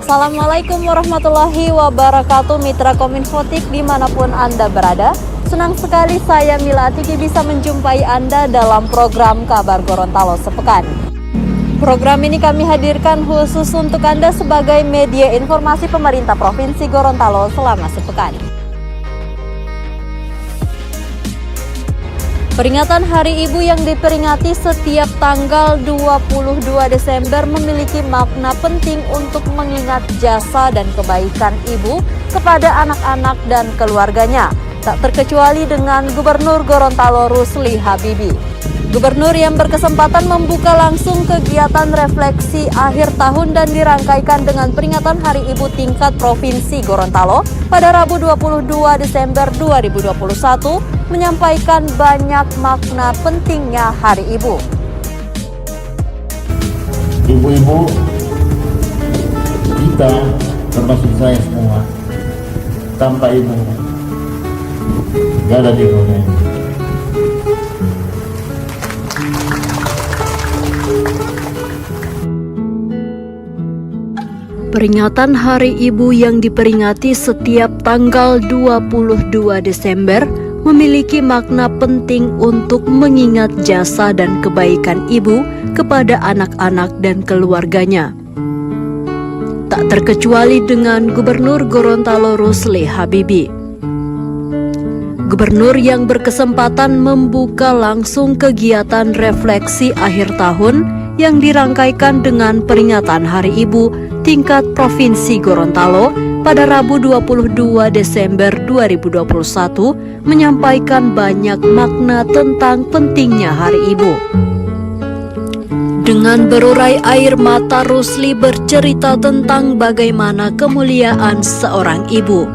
Assalamualaikum warahmatullahi wabarakatuh, Mitra Kominfotik dimanapun Anda berada. Senang sekali saya Mila Atiki bisa menjumpai Anda dalam program Kabar Gorontalo Sepekan. Program ini kami hadirkan khusus untuk Anda sebagai media informasi pemerintah Provinsi Gorontalo selama sepekan. Peringatan Hari Ibu yang diperingati setiap tanggal 22 Desember memiliki makna penting untuk mengingat jasa dan kebaikan ibu kepada anak-anak dan keluarganya, tak terkecuali dengan Gubernur Gorontalo Rusli Habibie. Gubernur yang berkesempatan membuka langsung kegiatan refleksi akhir tahun dan dirangkaikan dengan peringatan Hari Ibu tingkat Provinsi Gorontalo pada Rabu 22 Desember 2021 menyampaikan banyak makna pentingnya Hari Ibu. Ibu-ibu kita, termasuk saya semua, tanpa ibu gak ada di dunia ini. Peringatan Hari Ibu yang diperingati setiap tanggal 22 Desember memiliki makna penting untuk mengingat jasa dan kebaikan ibu kepada anak-anak dan keluarganya. Tak terkecuali dengan Gubernur Gorontalo Rusli Habibie. Gubernur yang berkesempatan membuka langsung kegiatan refleksi akhir tahun yang dirangkaikan dengan peringatan Hari Ibu tingkat Provinsi Gorontalo pada Rabu 22 Desember 2021 menyampaikan banyak makna tentang pentingnya Hari Ibu. Dengan berurai air mata, Rusli bercerita tentang bagaimana kemuliaan seorang ibu.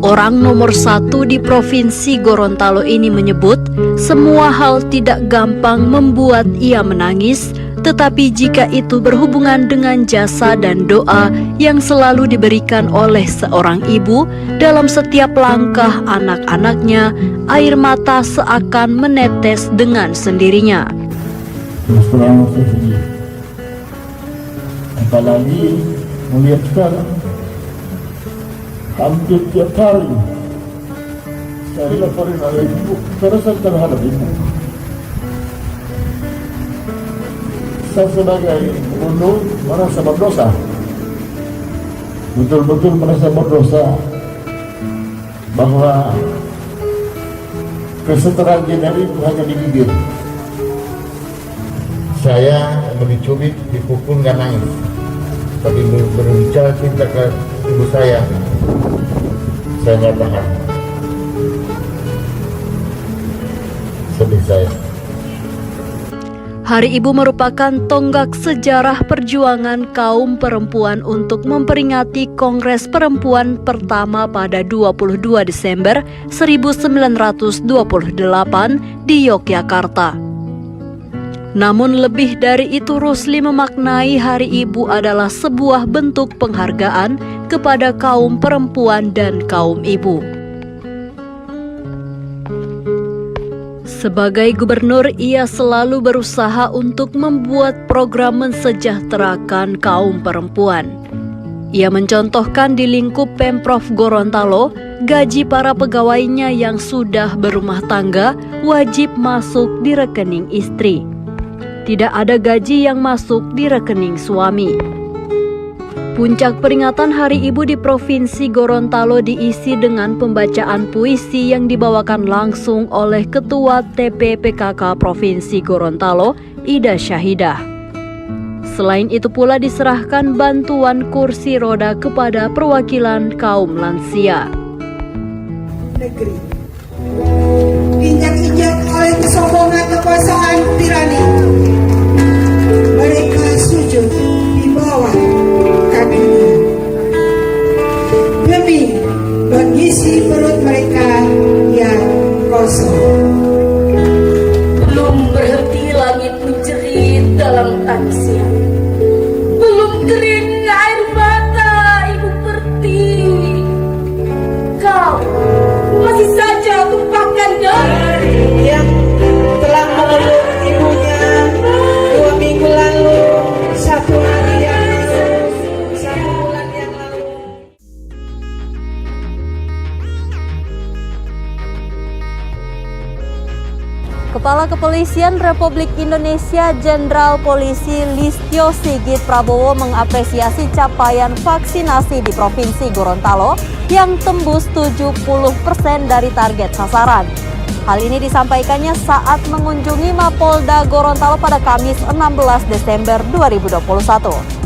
Orang nomor 1 di Provinsi Gorontalo ini menyebut, semua hal tidak gampang membuat ia menangis, tetapi jika itu berhubungan dengan jasa dan doa yang selalu diberikan oleh seorang ibu dalam setiap langkah anak-anaknya, air mata seakan menetes dengan sendirinya. Terus terang saya sedih. Apalagi melihat sekarang, hampir tiap hari saya laporin oleh ibu, kekerasan terhadap ibu. Saya sebagai gubernur merasa berdosa, betul-betul merasa berdosa bahwa kesetaraan gender itu hanya di bibir. Saya dicubit, dipukul, nggak nangis, tapi berbicara cinta ke ibu saya nggak tahan. Sedih saya. Hari Ibu merupakan tonggak sejarah perjuangan kaum perempuan untuk memperingati Kongres Perempuan pertama pada 22 Desember 1928 di Yogyakarta. Namun lebih dari itu, Rusli memaknai Hari Ibu adalah sebuah bentuk penghargaan kepada kaum perempuan dan kaum ibu. Sebagai gubernur, ia selalu berusaha untuk membuat program mensejahterakan kaum perempuan. Ia mencontohkan di lingkup Pemprov Gorontalo, gaji para pegawainya yang sudah berumah tangga wajib masuk di rekening istri. Tidak ada gaji yang masuk di rekening suami. Puncak peringatan Hari Ibu di Provinsi Gorontalo diisi dengan pembacaan puisi yang dibawakan langsung oleh Ketua TPPKK Provinsi Gorontalo, Ida Syahidah. Selain itu pula diserahkan bantuan kursi roda kepada perwakilan kaum lansia. Negeri injak-injak oleh kesombongan kekuasaan tirani, mereka sujud di bawah kakinya demi mengisi perut mereka yang kosong. Belum berhenti langit menjerit dalam tangisnya, belum kering air mata ibu Pertiwi, kau masih saja tumpahkan dari yang telah memeluk ibunya 2 minggu lalu, 1 hari yang lalu, 1 bulan Kepala Kepolisian Republik Indonesia Jenderal Polisi Listio Sigit Prabowo mengapresiasi capaian vaksinasi di Provinsi Gorontalo yang tembus 70% dari target sasaran. Hal ini disampaikannya saat mengunjungi Mapolda Gorontalo pada Kamis 16 Desember 2021.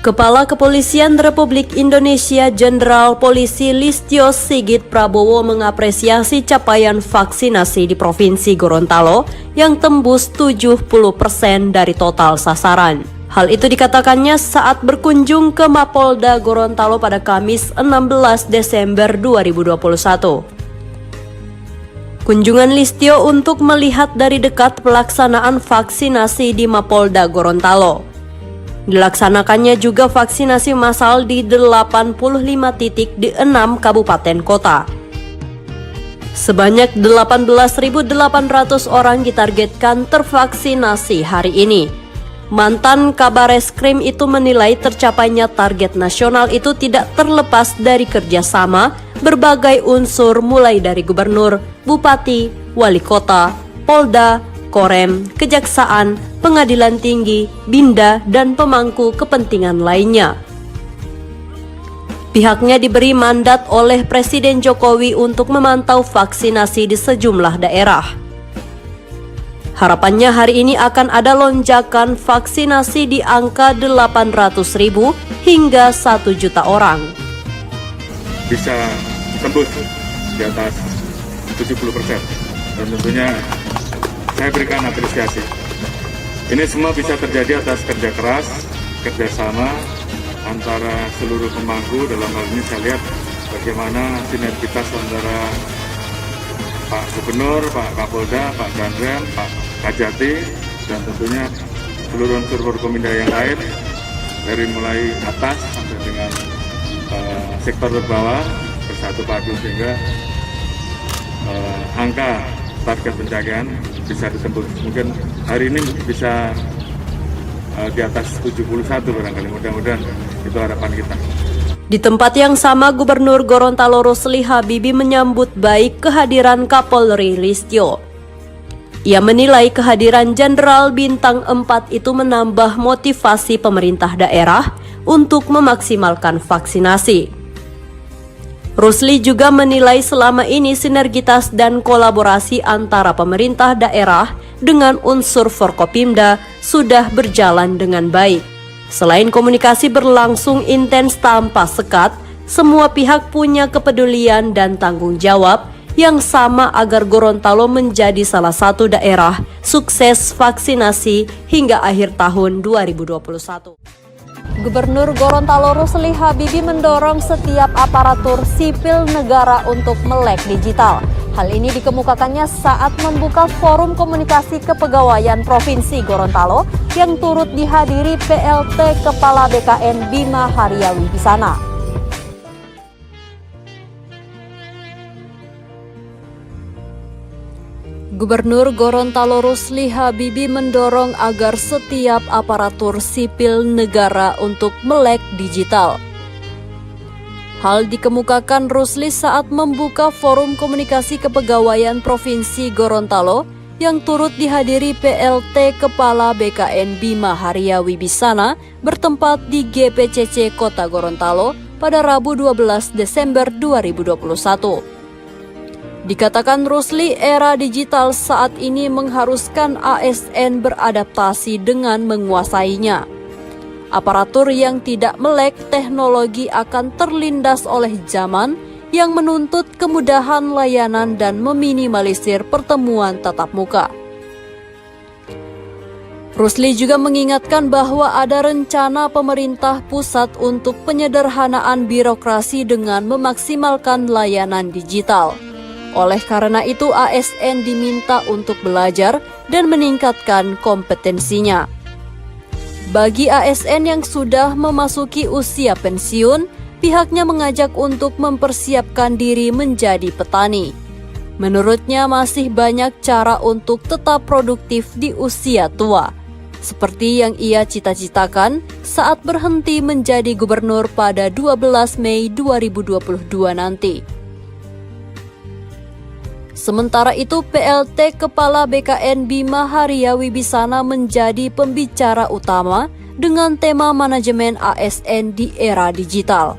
Kepala Kepolisian Republik Indonesia Jenderal Polisi Listio Sigit Prabowo mengapresiasi capaian vaksinasi di Provinsi Gorontalo yang tembus 70% dari total sasaran. Hal itu dikatakannya saat berkunjung ke Mapolda Gorontalo pada Kamis 16 Desember 2021. Kunjungan Listio untuk melihat dari dekat pelaksanaan vaksinasi di Mapolda Gorontalo. Dilaksanakannya juga vaksinasi massal di 85 titik di 6 kabupaten kota. Sebanyak 18.800 orang ditargetkan tervaksinasi hari ini. Mantan Kabareskrim itu menilai tercapainya target nasional itu tidak terlepas dari kerjasama berbagai unsur mulai dari gubernur, bupati, wali kota, Polda, Korem, Kejaksaan, Pengadilan Tinggi, Binda, dan pemangku kepentingan lainnya. Pihaknya diberi mandat oleh Presiden Jokowi untuk memantau vaksinasi di sejumlah daerah. Harapannya hari ini akan ada lonjakan vaksinasi di angka 800.000 hingga 1 juta orang. Bisa tembus di atas 70%, dan tentunya saya berikan apresiasi. Ini semua bisa terjadi atas kerja keras, kerjasama antara seluruh pemangku. Dalam hal ini saya lihat bagaimana sinergitas antara Pak Gubernur, Pak Kapolda, Pak Danrem, Pak Kajati, dan tentunya seluruh unsur Forkominda yang lain, dari mulai atas sampai dengan sektor terbawah bersatu padu sehingga angka target pencapaian bisa ditembus. Mungkin hari ini bisa di atas 71 barangkali, mudah-mudahan itu harapan kita. Di tempat yang sama, Gubernur Gorontalo Rusli Habibie menyambut baik kehadiran Kapolri Listio. Ia menilai kehadiran Jenderal Bintang 4 itu menambah motivasi pemerintah daerah untuk memaksimalkan vaksinasi. Rusli juga menilai selama ini sinergitas dan kolaborasi antara pemerintah daerah dengan unsur Forkopimda sudah berjalan dengan baik. Selain komunikasi berlangsung intens tanpa sekat, semua pihak punya kepedulian dan tanggung jawab yang sama agar Gorontalo menjadi salah satu daerah sukses vaksinasi hingga akhir tahun 2021. Gubernur Gorontalo Rusli Habibie mendorong setiap aparatur sipil negara untuk melek digital. Hal ini dikemukakannya saat membuka forum komunikasi kepegawaian Provinsi Gorontalo yang turut dihadiri PLT Kepala BKN Bima Haria Wibisana. Gubernur Gorontalo Rusli Habibie mendorong agar setiap aparatur sipil negara untuk melek digital. Hal dikemukakan Rusli saat membuka forum komunikasi kepegawaian Provinsi Gorontalo yang turut dihadiri PLT Kepala BKN Bima Haria Wibisana bertempat di GPCC Kota Gorontalo pada Rabu 12 Desember 2021. Dikatakan Rusli, era digital saat ini mengharuskan ASN beradaptasi dengan menguasainya. Aparatur yang tidak melek teknologi akan terlindas oleh zaman yang menuntut kemudahan layanan dan meminimalisir pertemuan tatap muka. Rusli juga mengingatkan bahwa ada rencana pemerintah pusat untuk penyederhanaan birokrasi dengan memaksimalkan layanan digital. Oleh karena itu, ASN diminta untuk belajar dan meningkatkan kompetensinya. Bagi ASN yang sudah memasuki usia pensiun, pihaknya mengajak untuk mempersiapkan diri menjadi petani. Menurutnya masih banyak cara untuk tetap produktif di usia tua, seperti yang ia cita-citakan saat berhenti menjadi gubernur pada 12 Mei 2022 nanti. Sementara itu, PLT Kepala BKN Bima Haria Wibisana menjadi pembicara utama dengan tema manajemen ASN di era digital.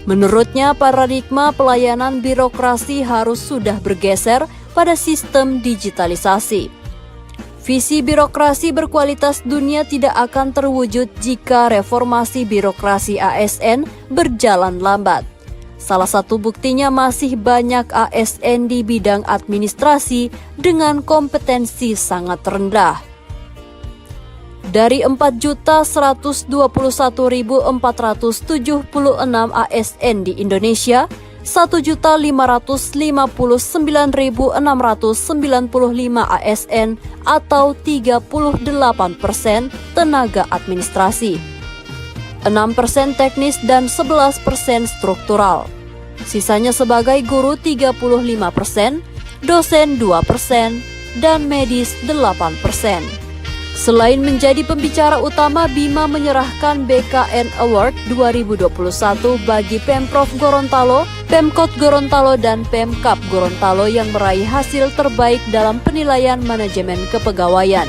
Menurutnya, paradigma pelayanan birokrasi harus sudah bergeser pada sistem digitalisasi. Visi birokrasi berkualitas dunia tidak akan terwujud jika reformasi birokrasi ASN berjalan lambat. Salah satu buktinya masih banyak ASN di bidang administrasi dengan kompetensi sangat rendah. Dari 4.121.476 ASN di Indonesia, 1.559.695 ASN atau 38% tenaga administrasi, 6% teknis dan 11% struktural. Sisanya sebagai guru 35%, dosen 2%, dan medis 8%. Selain menjadi pembicara utama, Bima menyerahkan BKN Award 2021 bagi Pemprov Gorontalo, Pemkot Gorontalo, dan Pemkab Gorontalo yang meraih hasil terbaik dalam penilaian manajemen kepegawaian.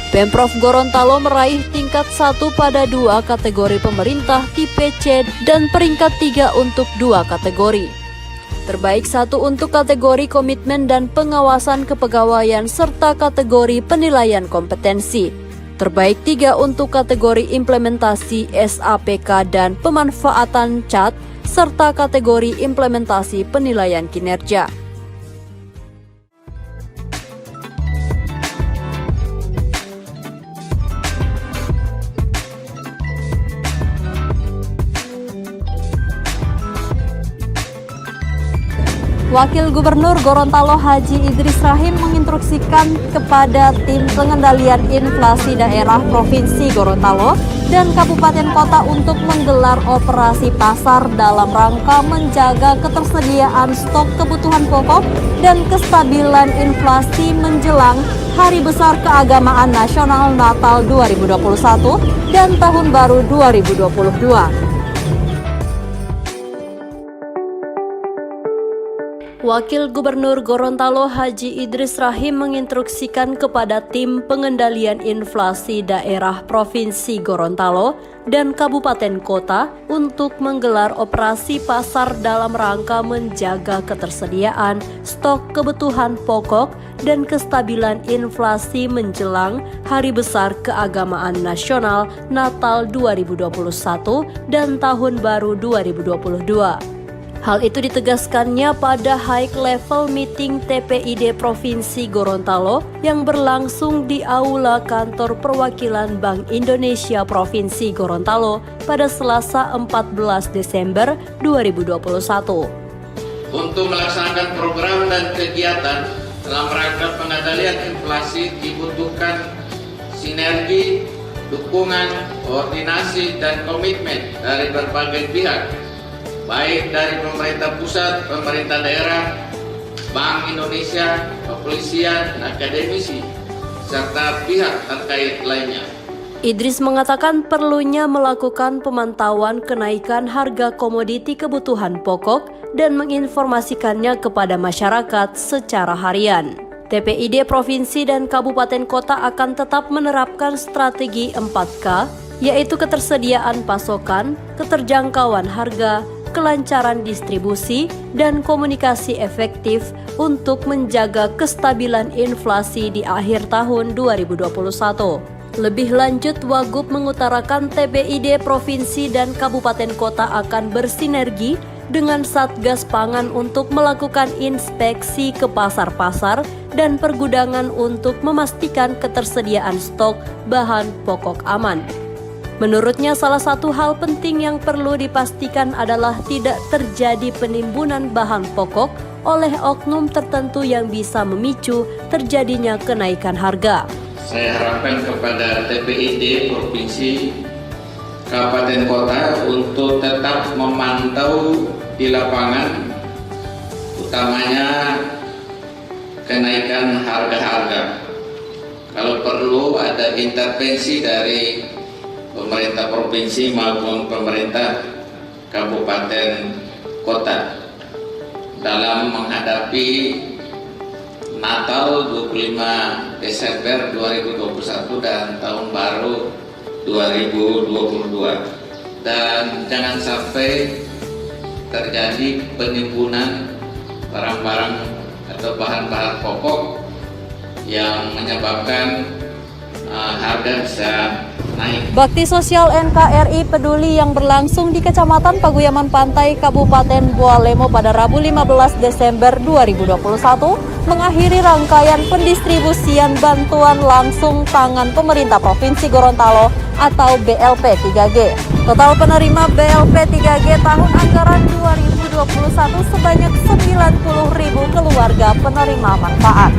Pemprov Gorontalo meraih tingkat 1 pada 2 kategori pemerintah tipe C dan peringkat 3 untuk 2 kategori. Terbaik 1 untuk kategori komitmen dan pengawasan kepegawaian serta kategori penilaian kompetensi. Terbaik 3 untuk kategori implementasi SAPK dan pemanfaatan CAT serta kategori implementasi penilaian kinerja. Wakil Gubernur Gorontalo Haji Idris Rahim menginstruksikan kepada tim pengendalian inflasi daerah Provinsi Gorontalo dan Kabupaten Kota untuk menggelar operasi pasar dalam rangka menjaga ketersediaan stok kebutuhan pokok dan kestabilan inflasi menjelang Hari Besar Keagamaan Nasional Natal 2021 dan Tahun Baru 2022. Wakil Gubernur Gorontalo Haji Idris Rahim menginstruksikan kepada tim pengendalian inflasi daerah Provinsi Gorontalo dan Kabupaten Kota untuk menggelar operasi pasar dalam rangka menjaga ketersediaan stok kebutuhan pokok dan kestabilan inflasi menjelang Hari Besar Keagamaan Nasional Natal 2021 dan Tahun Baru 2022. Hal itu ditegaskannya pada High Level Meeting TPID Provinsi Gorontalo yang berlangsung di Aula Kantor Perwakilan Bank Indonesia Provinsi Gorontalo pada Selasa 14 Desember 2021. Untuk melaksanakan program dan kegiatan dalam rangka pengendalian inflasi dibutuhkan sinergi, dukungan, koordinasi, dan komitmen dari berbagai pihak, baik dari pemerintah pusat, pemerintah daerah, Bank Indonesia, kepolisian, akademisi, serta pihak terkait lainnya. Idris mengatakan perlunya melakukan pemantauan kenaikan harga komoditi kebutuhan pokok dan menginformasikannya kepada masyarakat secara harian. TPID Provinsi dan Kabupaten Kota akan tetap menerapkan strategi 4K, yaitu ketersediaan pasokan, keterjangkauan harga, kelancaran distribusi, dan komunikasi efektif untuk menjaga kestabilan inflasi di akhir tahun 2021. Lebih lanjut, Wagub mengutarakan TPID Provinsi dan Kabupaten Kota akan bersinergi dengan Satgas Pangan untuk melakukan inspeksi ke pasar-pasar dan pergudangan untuk memastikan ketersediaan stok bahan pokok aman. Menurutnya, salah satu hal penting yang perlu dipastikan adalah tidak terjadi penimbunan bahan pokok oleh oknum tertentu yang bisa memicu terjadinya kenaikan harga. saya harapkan kepada TPID Provinsi, Kabupaten Kota untuk tetap memantau di lapangan, utamanya kenaikan harga-harga. Kalau perlu ada intervensi dari pemerintah provinsi maupun pemerintah kabupaten kota dalam menghadapi Natal 25 Desember 2021 dan Tahun Baru 2022, dan jangan sampai terjadi penimbunan barang-barang atau bahan-bahan pokok yang menyebabkan harga bisa naik. Bakti sosial NKRI Peduli yang berlangsung di Kecamatan Paguyaman Pantai, Kabupaten Bualemo pada Rabu 15 Desember 2021 mengakhiri rangkaian pendistribusian bantuan langsung tangan pemerintah Provinsi Gorontalo atau BLP 3G. Total penerima BLP 3G tahun anggaran 2021 sebanyak 90.000 keluarga penerima manfaat.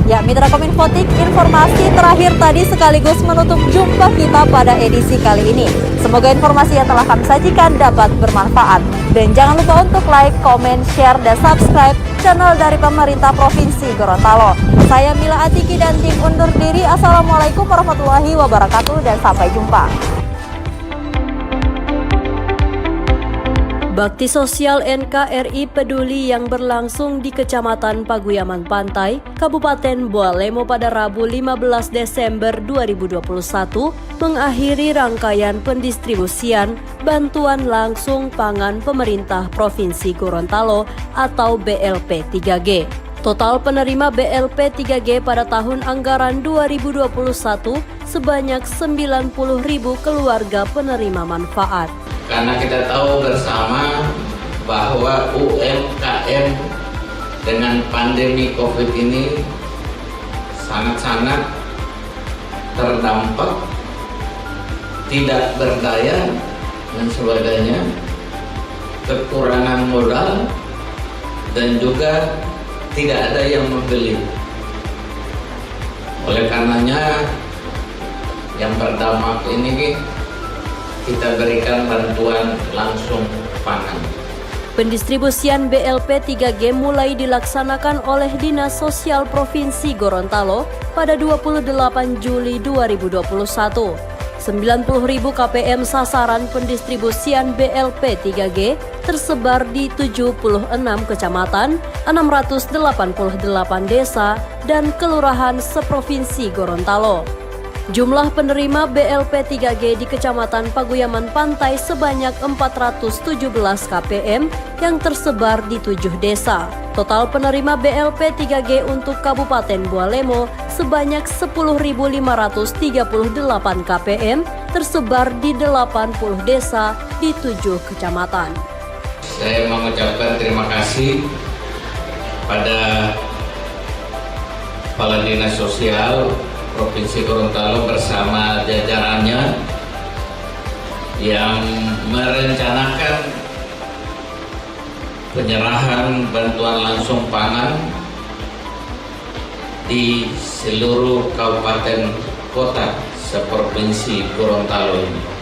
Ya, Mitra Kominfotik, informasi terakhir tadi sekaligus menutup jumpa kita pada edisi kali ini. Semoga informasi yang telah kami sajikan dapat bermanfaat. Dan jangan lupa untuk like, comment, share, dan subscribe channel dari pemerintah Provinsi Gorontalo. Saya Mila Atiki dan tim undur diri. Assalamualaikum warahmatullahi wabarakatuh dan sampai jumpa. Bakti sosial NKRI Peduli yang berlangsung di Kecamatan Paguyaman Pantai, Kabupaten Bualemo pada Rabu 15 Desember 2021 mengakhiri rangkaian pendistribusian bantuan langsung pangan pemerintah Provinsi Gorontalo atau BLP 3G. Total penerima BLP 3G pada tahun anggaran 2021 sebanyak 90.000 keluarga penerima manfaat. Karena kita tahu bersama bahwa UMKM dengan pandemi COVID ini sangat-sangat terdampak, tidak berdaya dan sebagainya, kekurangan modal, dan juga tidak ada yang membeli. Oleh karenanya yang berdampak ini kita berikan bantuan langsung pangan. Pendistribusian BLP 3G mulai dilaksanakan oleh Dinas Sosial Provinsi Gorontalo pada 28 Juli 2021. 90.000 KPM sasaran pendistribusian BLP 3G tersebar di 76 kecamatan, 688 desa, dan kelurahan seprovinsi Gorontalo. Jumlah penerima BLP 3G di Kecamatan Paguyaman Pantai sebanyak 417 KPM yang tersebar di 7 desa. Total penerima BLP 3G untuk Kabupaten Bualemo sebanyak 10.538 KPM tersebar di 80 desa di 7 kecamatan. Saya mengucapkan terima kasih pada Kepala Dinas Sosial Provinsi Gorontalo bersama jajarannya yang merencanakan penyerahan bantuan langsung pangan di seluruh kabupaten kota seprovinsi Gorontalo ini.